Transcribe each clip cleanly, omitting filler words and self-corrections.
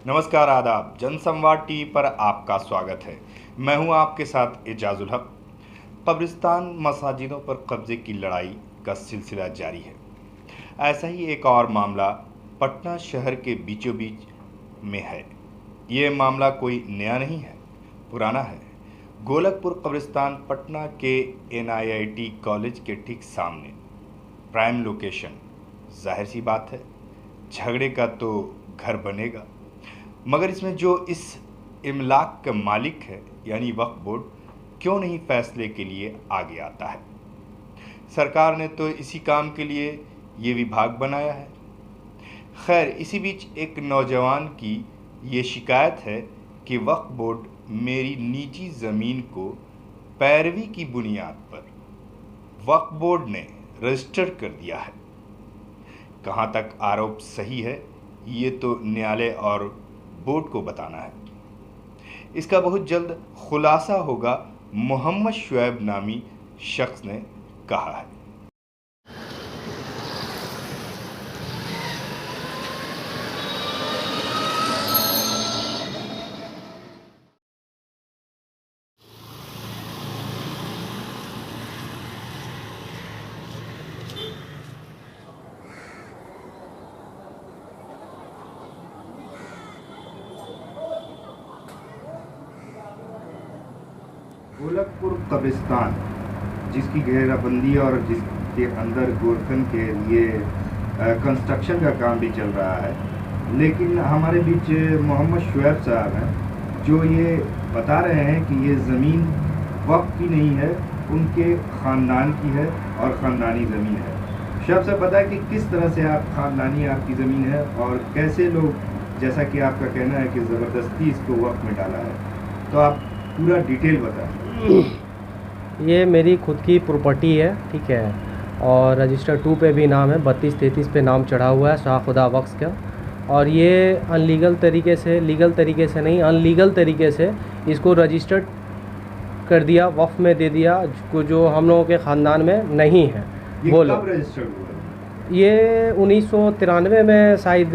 नमस्कार, आदाब। जनसंवाद टीवी पर आपका स्वागत है। मैं हूं आपके साथ एजाजुल हक। कब्रिस्तान मसाजिदों पर कब्जे की लड़ाई का सिलसिला जारी है। ऐसा ही एक और मामला पटना शहर के बीचों बीच में है। ये मामला कोई नया नहीं है, पुराना है। गोलकपुर कब्रिस्तान पटना के NIIT कॉलेज के ठीक सामने प्राइम लोकेशन। जाहिर सी बात है, झगड़े का तो घर बनेगा, मगर इसमें जो इस इमलाक का मालिक है यानी वक्फ बोर्ड क्यों नहीं फैसले के लिए आगे आता है। सरकार ने तो इसी काम के लिए ये विभाग बनाया है। खैर, इसी बीच एक नौजवान की ये शिकायत है कि वक्फ बोर्ड मेरी निजी ज़मीन को पैरवी की बुनियाद पर वक्फ बोर्ड ने रजिस्टर कर दिया है। कहाँ तक आरोप सही है, ये तो न्यायालय और बोर्ड को बताना है। इसका बहुत जल्द खुलासा होगा, मोहम्मद शुएब नामी शख्स ने कहा है। गोलकपुर कब्रिस्तान, जिसकी घेराबंदी और जिसके अंदर गोरखन के लिए कंस्ट्रक्शन का काम भी चल रहा है, लेकिन हमारे बीच मोहम्मद शुएब साहब हैं जो ये बता रहे हैं कि ये ज़मीन वक्फ की नहीं है, उनके ख़ानदान की है और ख़ानदानी ज़मीन है। शुएब साहब बताएं कि किस तरह से ख़ानदानी आपकी ज़मीन है और कैसे लोग, जैसा कि आपका कहना है कि ज़बरदस्ती इसको वक्फ में डाला है, तो आप पूरा डिटेल बताएं। ये मेरी खुद की प्रॉपर्टी है, ठीक है, और रजिस्टर 2 पे भी नाम है, 32-33 पे नाम चढ़ा हुआ है शाह खुदा वक्स का। और ये अनलीगल तरीके से, लीगल तरीके से नहीं, अनलीगल तरीके से इसको रजिस्टर्ड कर दिया, वक्फ में दे दिया, जो हम लोगों के ख़ानदान में नहीं है। ये कब रजिस्टर्ड हुआ? ये 1993 में शायद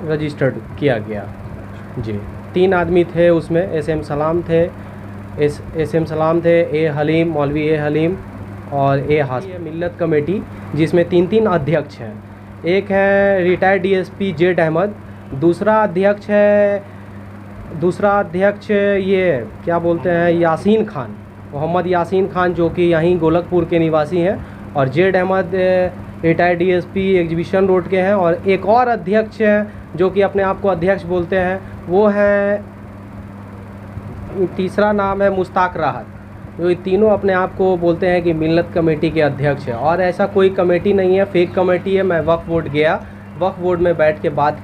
रजिस्टर्ड किया गया जी। 3 आदमी थे उसमें, SM सलाम थे, SM सलाम थे, ए हलीम, मौलवी ए हलीम और ए हास। ये मिल्लत कमेटी जिसमें 3 अध्यक्ष हैं। एक है रिटायर्ड DSP जेड अहमद, दूसरा अध्यक्ष ये क्या बोलते हैं, यासीन खान, मोहम्मद यासीन खान, जो कि यहीं गोलकपुर के निवासी हैं, और Z Ahmed retired DSP exhibition road के हैं। और एक और अध्यक्ष हैं जो कि अपने आप को अध्यक्ष बोलते हैं, वो हैं, तीसरा नाम है मुश्ताक राहत, जो ये तीनों अपने आप को बोलते हैं कि मिल्लत कमेटी के अध्यक्ष है। और ऐसा कोई कमेटी नहीं है, फेक कमेटी है। मैं वक्फ बोर्ड गया, वक्फ बोर्ड में बैठ के बात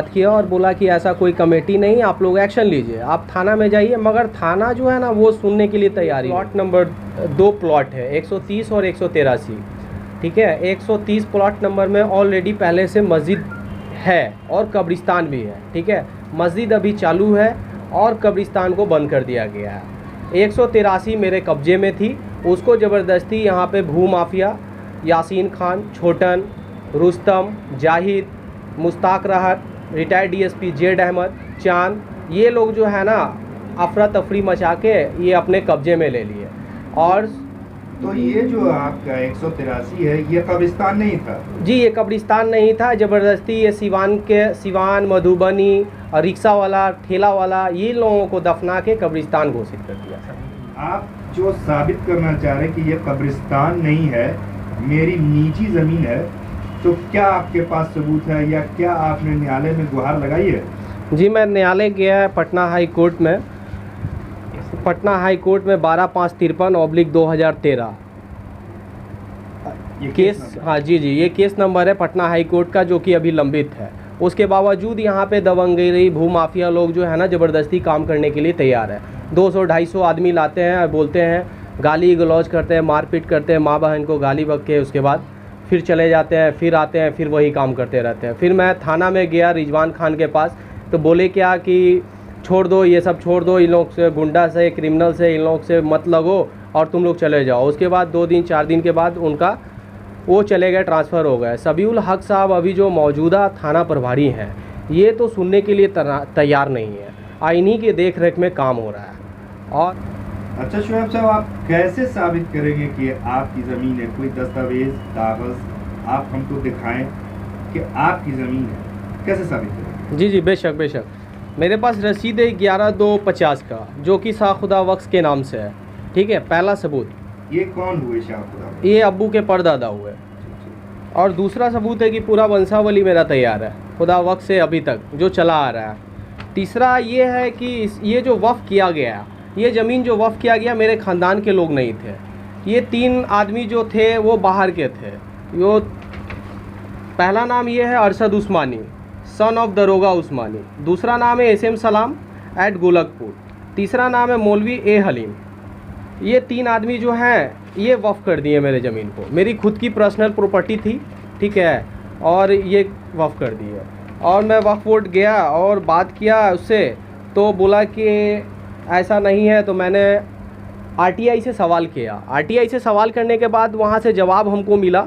किया और बोला कि ऐसा कोई कमेटी नहीं, आप लोग एक्शन लीजिए, आप थाना में जाइए। मगर थाना जो है ना, वो सुनने के लिए तैयार है। प्लॉट नंबर 2 प्लॉट है, 130 और 183, ठीक है। 130 प्लॉट नंबर में ऑलरेडी पहले से मस्जिद है और कब्रिस्तान भी है, ठीक है। मस्जिद अभी चालू है और कब्रिस्तान को बंद कर दिया गया है। 183 मेरे कब्जे में थी, उसको ज़बरदस्ती यहाँ पे भू माफिया यासीन खान, छोटन, रुस्तम, जाहिद, मुश्ताक राहत, रिटायर्ड DSP जेड अहमद, चांद, ये लोग जो है ना अफरा तफरी मचा के ये अपने कब्जे में ले लिए। और तो ये जो आपका 183 है, ये कब्रिस्तान नहीं था? जी, ये कब्रिस्तान नहीं था। ज़बरदस्ती ये सिवान, मधुबनी और रिक्शा वाला, ठेला वाला, ये लोगों को दफना के कब्रिस्तान घोषित कर दिया। आप जो साबित करना चाह रहे हैं कि ये कब्रिस्तान नहीं है, मेरी निजी ज़मीन है, तो क्या आपके पास सबूत है या क्या आपने न्यायालय में गुहार लगाई है? जी, मैं न्यायालय गया है पटना हाई कोर्ट में 12/5/53/2013 केस। हाँ जी, ये केस नंबर है पटना हाई कोर्ट का, जो कि अभी लंबित है। उसके बावजूद यहाँ पे दबंगेरी, भू माफिया लोग जो है ना ज़बरदस्ती काम करने के लिए तैयार है। 200-250 आदमी लाते हैं और बोलते हैं, गाली गलौज करते हैं, मारपीट करते हैं, माँ बहन को गाली बक के, उसके बाद फिर चले जाते हैं, फिर आते हैं, फिर वही काम करते रहते हैं। फिर मैं थाना में गया रिजवान खान के पास, तो बोले क्या कि छोड़ दो, ये सब छोड़ दो, इन लोग से, गुंडा से, क्रिमिनल से, इन लोग से मत लगो और तुम लोग चले जाओ। उसके बाद 2 दिन 4 दिन के बाद उनका वो चले गए, ट्रांसफ़र हो गए। सबीउल हक साहब अभी जो मौजूदा थाना प्रभारी हैं, ये तो सुनने के लिए तैयार नहीं है। इन्हीं के देख रेख में काम हो रहा है। और अच्छा शुएब साहब, आप कैसे साबित करेंगे कि आपकी ज़मीन है? कोई दस्तावेज, कागज़ आप हमको दिखाएं कि आपकी ज़मीन है, कैसे साबित करेंगे? जी बेशक बेशक। मेरे पास रसीद है 11/2/50 का, जो कि शाहखुदा वक्स के नाम से है। ठीक है, पहला सबूत। ये कौन हुए शाहखुदा? ये अब्बू के परदादा हुए। और दूसरा सबूत है कि पूरा वंशावली मेरा तैयार है खुदा वक्स से अभी तक जो चला आ रहा है। तीसरा ये है कि ये जो वफ़ किया गया, ये ज़मीन जो वफ़ किया गया, मेरे ख़ानदान के लोग नहीं थे। ये 3 आदमी जो थे वो बाहर के थे। यो पहला नाम ये है अरशद उस्मानी, सन ऑफ दरोगा उस्मानी। दूसरा नाम है एसएम सलाम एट गोलकपुर। तीसरा नाम है मौलवी ए हलीम। ये 3 आदमी जो हैं ये वफ़ कर दिए मेरे ज़मीन को। मेरी खुद की पर्सनल प्रॉपर्टी थी, ठीक है, और ये वफ़ कर दिए। और मैं वक्फ बोर्ड गया और बात किया उससे, तो बोला कि ऐसा नहीं है। तो मैंने आरटीआई से सवाल किया। आरटीआई से सवाल करने के बाद वहाँ से जवाब हमको मिला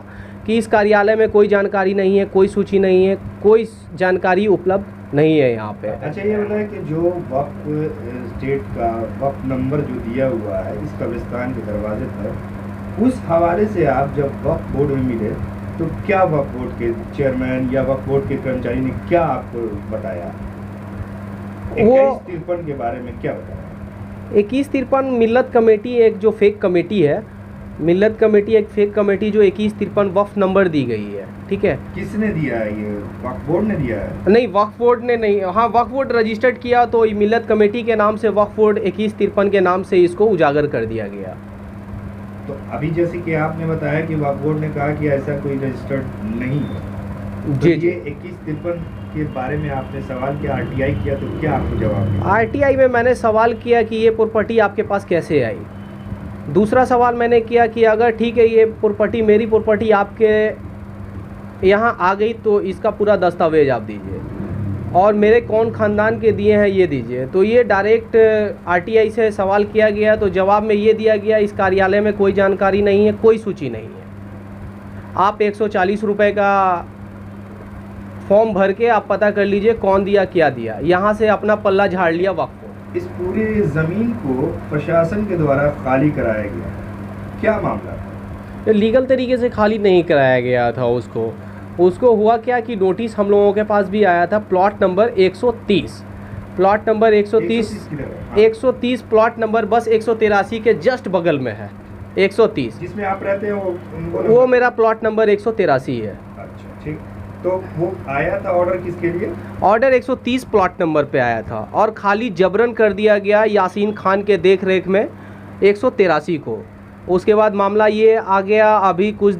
कि इस कार्यालय में कोई जानकारी नहीं है, कोई सूची नहीं है, कोई जानकारी उपलब्ध नहीं है यहाँ पे। अच्छा ये बताएं कि जो वक्फ स्टेट का वक्फ नंबर जो दिया हुआ है इस कब्रिस्तान के दरवाजे पर, उस हवाले से आप जब वक्फ बोर्ड में मिले तो क्या वक्फ बोर्ड के चेयरमैन या वक्फ बोर्ड के कर्मचारी ने क्या आपको बताया? 2153 के बारे में क्या बताया? 2153 मिल्लत कमेटी एक जो फेक कमेटी है, मिल्लत कमेटी एक फेक कमेटी जो 2153 वक्फ नंबर दी गई है। ठीक है, किसने दिया है? ये वक्फ बोर्ड ने दिया है? नहीं, वक्फ बोर्ड ने नहीं। हाँ, वक्फ बोर्ड रजिस्टर्ड किया तो मिल्लत कमेटी के नाम से वक्फ बोर्ड 2153 के नाम से इसको उजागर कर दिया गया। तो अभी जैसे कि आपने बताया कि वक्फ बोर्ड ने कहा कि ऐसा कोई रजिस्टर्ड नहीं है, तो ये 2153 के बारे में आपने सवाल किया, आरटीआई किया, तो क्या आपको जवाब दिया? आरटीआई में मैंने सवाल किया कि ये प्रॉपर्टी आपके पास कैसे आई। दूसरा सवाल मैंने किया कि अगर ठीक है ये प्रॉपर्टी मेरी प्रॉपर्टी आपके यहाँ आ गई तो इसका पूरा दस्तावेज आप दीजिए, और मेरे कौन ख़ानदान के दिए हैं ये दीजिए। तो ये डायरेक्ट आरटीआई से सवाल किया गया तो जवाब में ये दिया गया इस कार्यालय में कोई जानकारी नहीं है, कोई सूची नहीं है। आप 140 रुपये का फॉर्म भर के आप पता कर लीजिए कौन दिया क्या दिया। यहाँ से अपना पल्ला झाड़ लिया वक्फ। इस पूरी ज़मीन को प्रशासन के द्वारा खाली कराया गया, क्या मामला था? लीगल तरीके से खाली नहीं कराया गया था उसको हुआ क्या कि नोटिस हम लोगों के पास भी आया था। Plot number 130, plot number 130 plot number बस 183 के जस्ट बगल में है। 130 जिसमें आप रहते हैं वो मेरा प्लॉट नंबर 183 है। अच्छा ठीक, तो वो आया था ऑर्डर किसके लिए? ऑर्डर 130 प्लॉट नंबर पे आया था और खाली जबरन कर दिया गया यासीन खान के देख रेख में 183 को। उसके बाद मामला ये आ गया, अभी कुछ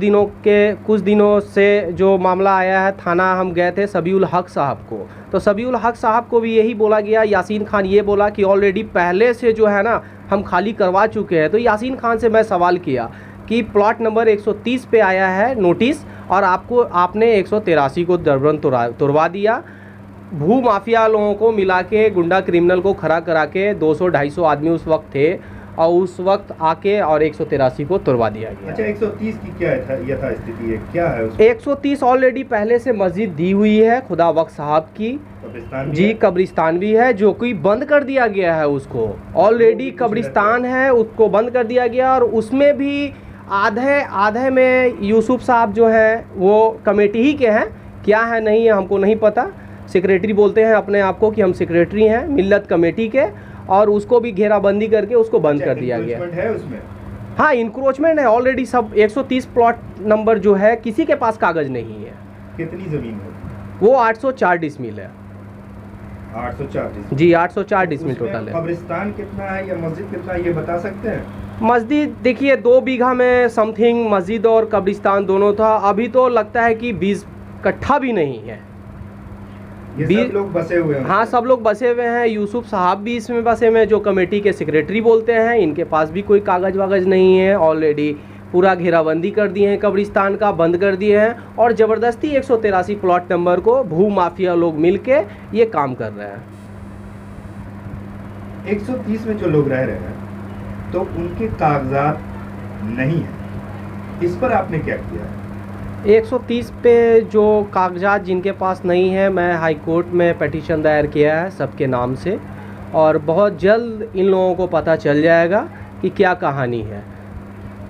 दिनों से जो मामला आया है, थाना हम गए थे सबीउल हक साहब को, तो सबीउल हक साहब को भी यही बोला गया, यासीन खान ये बोला कि ऑलरेडी पहले से जो है ना हम खाली करवा चुके हैं। तो यासीन खान से मैं सवाल किया कि प्लॉट नंबर 130 पे आया है नोटिस और आपने 183 को जबरन तुड़वा दिया। भू माफिया लोगों को मिला के, गुंडा क्रिमिनल को खड़ा करा के 200-250 आदमी उस वक्त थे और उस वक्त आके और 183 को तुड़वा दिया गया। अच्छा, 130 की क्या यथास्थिति है, क्या है उसमें? 130 ऑलरेडी पहले से मस्जिद दी हुई है खुदा वक्स साहब की जी, कब्रिस्तान भी है जो कि बंद कर दिया गया है। उसको ऑलरेडी कब्रिस्तान है, उसको बंद कर दिया गया और उसमें भी आधे में यूसुफ साहब जो हैं वो कमेटी ही के हैं, क्या है नहीं है हमको नहीं पता। सेक्रेटरी बोलते हैं अपने आप को कि हम सेक्रेटरी हैं मिल्लत कमेटी के, और उसको भी घेराबंदी करके उसको बंद कर दिया गया है उसमें। हाँ, इंक्रोचमेंट है ऑलरेडी। सब 130 प्लॉट नंबर जो है किसी के पास कागज नहीं है। कितनी जमीन है वो? 804 डिसमिल है। 804 डिसमिल जी, 804 डिसमिल टोटल है। कब्रिस्तान कितना है या मस्जिद कितना है ये बता सकते हैं? मस्जिद देखिए 2 बीघा में समथिंग मस्जिद और कब्रिस्तान दोनों था। अभी तो लगता है कि 20 कट्ठा भी नहीं है। ये सब लोग बसे हुए हैं? हाँ, सब लोग बसे हुए हैं। यूसुफ साहब भी इसमें बसे हुए हैं जो कमेटी के सेक्रेटरी बोलते हैं। इनके पास भी कोई कागज वागज नहीं है। ऑलरेडी पूरा घेराबंदी कर दिए हैं, कब्रिस्तान का बंद कर दिए हैं और ज़बरदस्ती 183 प्लॉट नंबर को भू माफिया लोग मिल के ये काम कर रहे हैं। 130 में जो लोग रह रहे हैं तो उनके कागजात नहीं है, इस पर आपने क्या किया? 130 पे जो कागजात जिनके पास नहीं है, मैं हाई कोर्ट में पिटीशन दायर किया है सबके नाम से, और बहुत जल्द इन लोगों को पता चल जाएगा कि क्या कहानी है।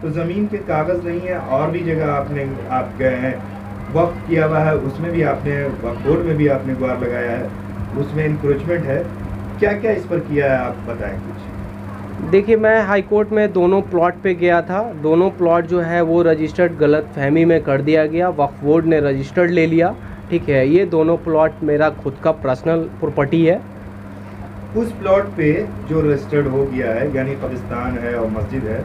तो ज़मीन के कागज़ नहीं है, और भी जगह आप गए हैं, वक्फ किया हुआ है, उसमें भी आपने वक्फ बोर्ड में भी आपने गुहार लगाया है, उसमें इंक्रोचमेंट है, क्या क्या इस पर किया है, आप बताएं कुछ। देखिए, मैं हाई कोर्ट में दोनों प्लॉट पे गया था। दोनों प्लॉट जो है वो रजिस्टर्ड गलत फहमी में कर दिया गया, वक्फ बोर्ड ने रजिस्टर्ड ले लिया। ठीक है, ये दोनों प्लॉट मेरा खुद का पर्सनल प्रॉपर्टी है। उस प्लॉट पे जो रजिस्टर्ड हो गया है, यानी कब्रिस्तान है और मस्जिद है,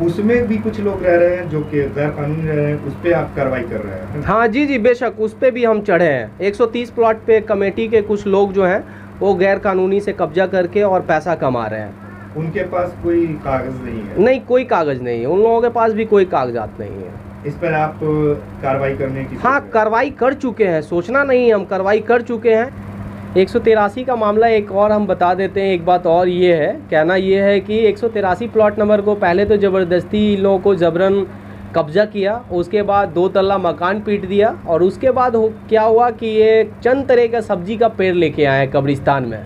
उसमें भी कुछ लोग रह रहे हैं जो कि गैर कानूनी रह रहे हैं, उस पर आप कार्रवाई कर रहे हैं? हाँ जी जी, बेशक, उस पर भी हम चढ़े हैं। 130 प्लॉट पे कमेटी के कुछ लोग जो हैं वो गैर कानूनी से कब्जा करके और पैसा कमा रहे हैं। उनके पास कोई कागज नहीं है? नहीं, कोई कागज नहीं है, उन लोगों के पास भी कोई कागजात नहीं है। इस पर आप कार्रवाई करने की? हाँ, कार्रवाई कर चुके हैं, सोचना नहीं, हम कार्रवाई कर चुके हैं। 183 का मामला एक और हम बता देते हैं। एक बात और ये है, कहना ये है कि 183 प्लॉट नंबर को पहले तो ज़बरदस्ती इन लोगों को जबरन कब्जा किया, उसके बाद 2 तल्ला मकान पीट दिया, और उसके बाद क्या हुआ कि ये चंद तरह का सब्जी का पेड़ लेके आए हैं कब्रिस्तान में।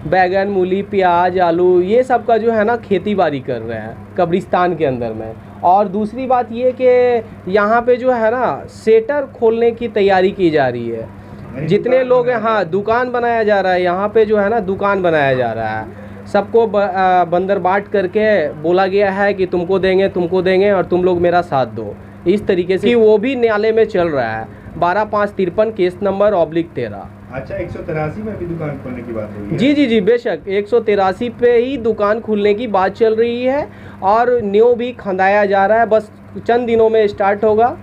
बैगन, मूली, प्याज, आलू, ये सब का जो है ना खेती बाड़ी कर रहे हैं कब्रिस्तान के अंदर में। और दूसरी बात ये कि यहाँ पे जो है ना शेटर खोलने की तैयारी की जा रही है। जितने लोग हैं, हाँ, दुकान बनाया जा रहा है यहाँ पे, जो है ना दुकान बनाया जा रहा है। सबको बंदर बाट करके बोला गया है कि तुमको देंगे और तुम लोग मेरा साथ दो, इस तरीके से। कि वो भी न्यायालय में चल रहा है। 12/553 केस नंबर /13। अच्छा, 183 में भी दुकान खोलने की बात हो रही है? जी जी जी, बेशक 183 पे ही दुकान खुलने की बात चल रही है, और न्यू भी खंदाया जा रहा है। बस चंद दिनों में स्टार्ट होगा।